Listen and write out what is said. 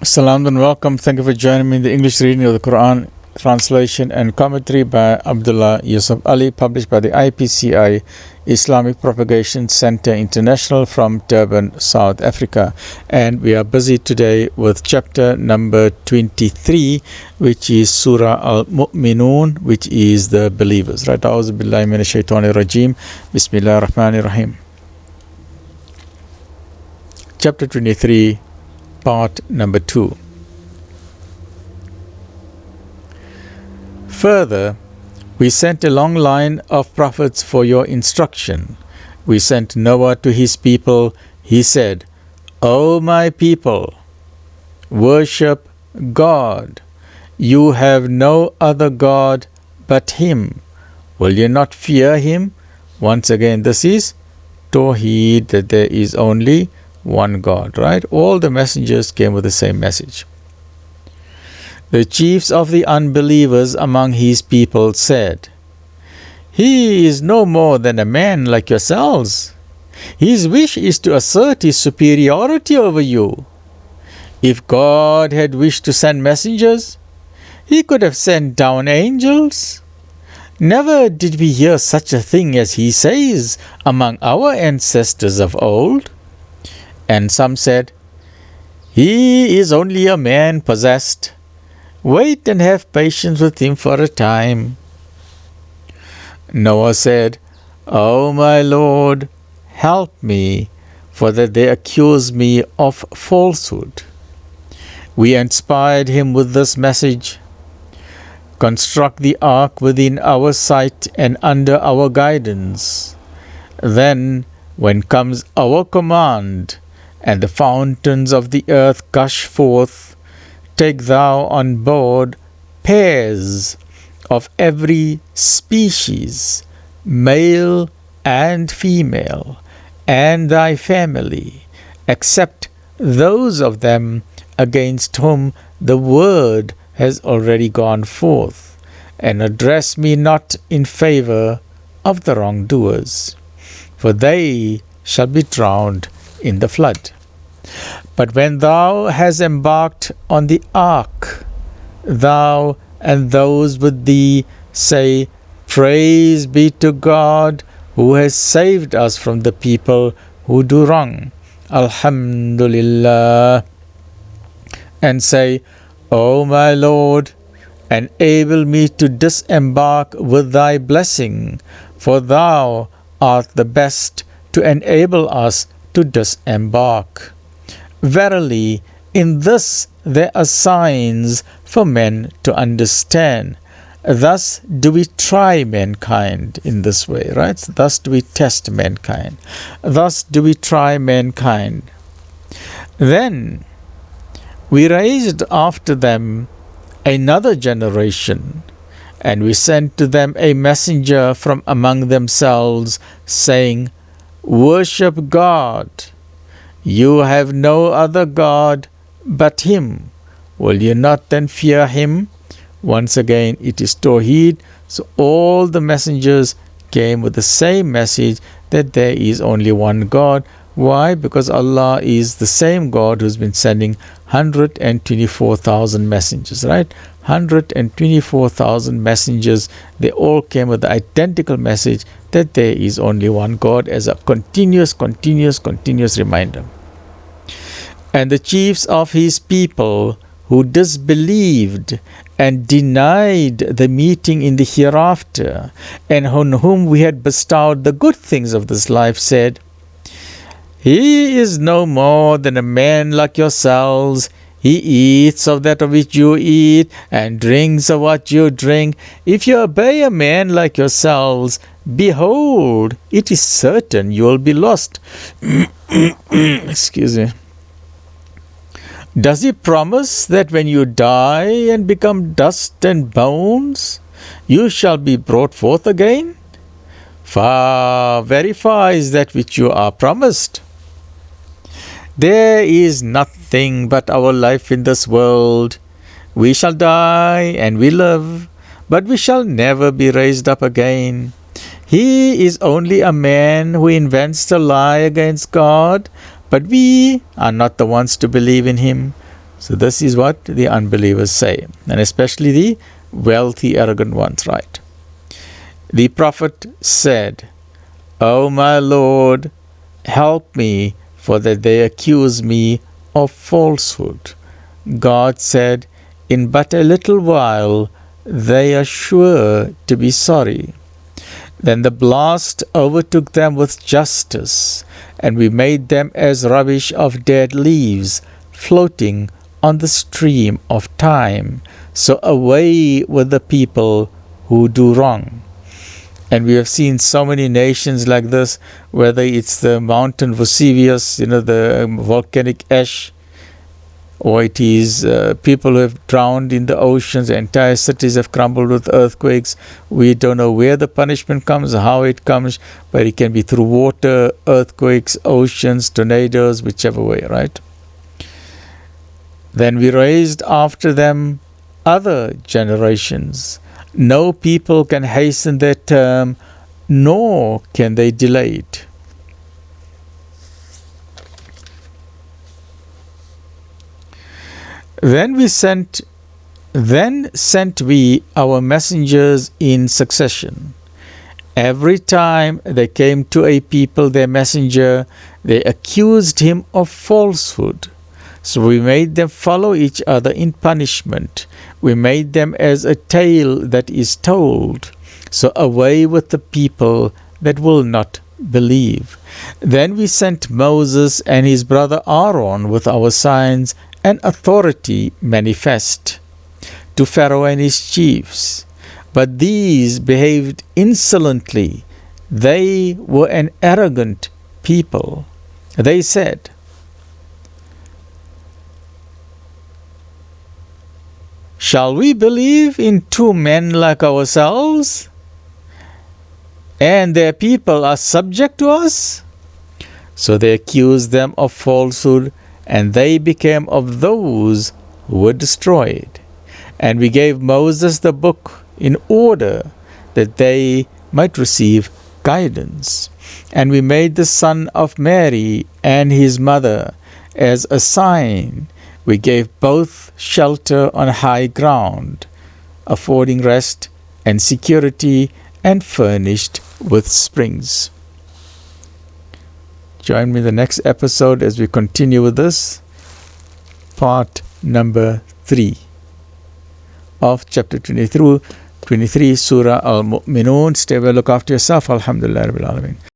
Salam and welcome. Thank you for joining me in the English reading of the Quran, translation and commentary by Abdullah Yusuf Ali, published by the IPCI Islamic Propagation Center International from Durban, South Africa. And we are busy today with chapter number 23, which is Surah Al-Mu'minun, which is the believers. Right? A'udhu billahi minash shaitanir rajim. Bismillahir Rahmanir Rahim. Chapter 23. Part number 2. Further, we sent a long line of prophets for your instruction. We sent Noah to his people. He said, O my people, worship God. You have no other God but Him. Will you not fear Him? Once again, this is Tawheed, that there is only one God, right? All the messengers came with the same message. The chiefs of the unbelievers among his people said, He is no more than a man like yourselves. His wish is to assert his superiority over you. If God had wished to send messengers, He could have sent down angels. Never did we hear such a thing as he says among our ancestors of old. And some said, He is only a man possessed. Wait and have patience with him for a time. Noah said, O my Lord, help me, for that they accuse me of falsehood. We inspired him with this message. Construct the ark within our sight and under our guidance. Then, when comes our command, and the fountains of the earth gush forth, take thou on board pairs of every species, male and female, and thy family, except those of them against whom the word has already gone forth, and address me not in favor of the wrongdoers, for they shall be drowned in the flood. But when thou hast embarked on the ark, thou and those with thee say, Praise be to God who has saved us from the people who do wrong. Alhamdulillah. And say, O my Lord, enable me to disembark with thy blessing, for thou art the best to enable us to disembark. Verily, in this there are signs for men to understand. Thus do we try mankind in this way, right? Thus do we test mankind. Thus do we try mankind. Then we raised after them another generation, and we sent to them a messenger from among themselves, saying, Worship God. You have no other God but Him. Will you not then fear Him? Once again, it is Tawheed. So all the messengers came with the same message, that there is only one God. Why? Because Allah is the same God who's been sending 124,000 messengers, right? 124,000 messengers. They all came with the identical message that there is only one God, as a continuous reminder. And the chiefs of his people who disbelieved and denied the meeting in the hereafter, and on whom we had bestowed the good things of this life, said, He is no more than a man like yourselves. He eats of that of which you eat, and drinks of what you drink. If you obey a man like yourselves, behold, it is certain you will be lost. Excuse me. Does he promise that when you die and become dust and bones, you shall be brought forth again? Far verifies that which you are promised. There is nothing but our life in this world. We shall die and we live, but we shall never be raised up again. He is only a man who invents a lie against God, but we are not the ones to believe in him. So this is what the unbelievers say, and especially the wealthy, arrogant ones, right? The Prophet said, "O my Lord, help me, for that they accuse me of falsehood." God said, "In but a little while they are sure to be sorry." Then the blast overtook them with justice, and we made them as rubbish of dead leaves, floating on the stream of time. So away with the people who do wrong. And we have seen so many nations like this, whether it's the mountain Vesuvius, the volcanic ash, or it is people who have drowned in the oceans, entire cities have crumbled with earthquakes. We don't know where the punishment comes, how it comes, but it can be through water, earthquakes, oceans, tornadoes, whichever way, right? Then we raised after them other generations. No people can hasten their term, nor can they delay it. Then sent we our messengers in succession. Every time they came to a people, their messenger, they accused him of falsehood. So we made them follow each other in punishment. We made them as a tale that is told. So away with the people that will not believe. Then we sent Moses and his brother Aaron with our signs and authority manifest to Pharaoh and his chiefs. But these behaved insolently. They were an arrogant people. They said, "Shall we believe in two men like ourselves? And their people are subject to us?" So they accused them of falsehood, and they became of those who were destroyed. And we gave Moses the book in order that they might receive guidance. And we made the son of Mary and his mother as a sign. We gave both shelter on high ground, affording rest and security, and furnished with springs. Join me in the next episode as we continue with this, part number 3 of chapter 23, Surah Al-Mu'minun. Stay well, look after yourself. Alhamdulillah Rabbil Alameen.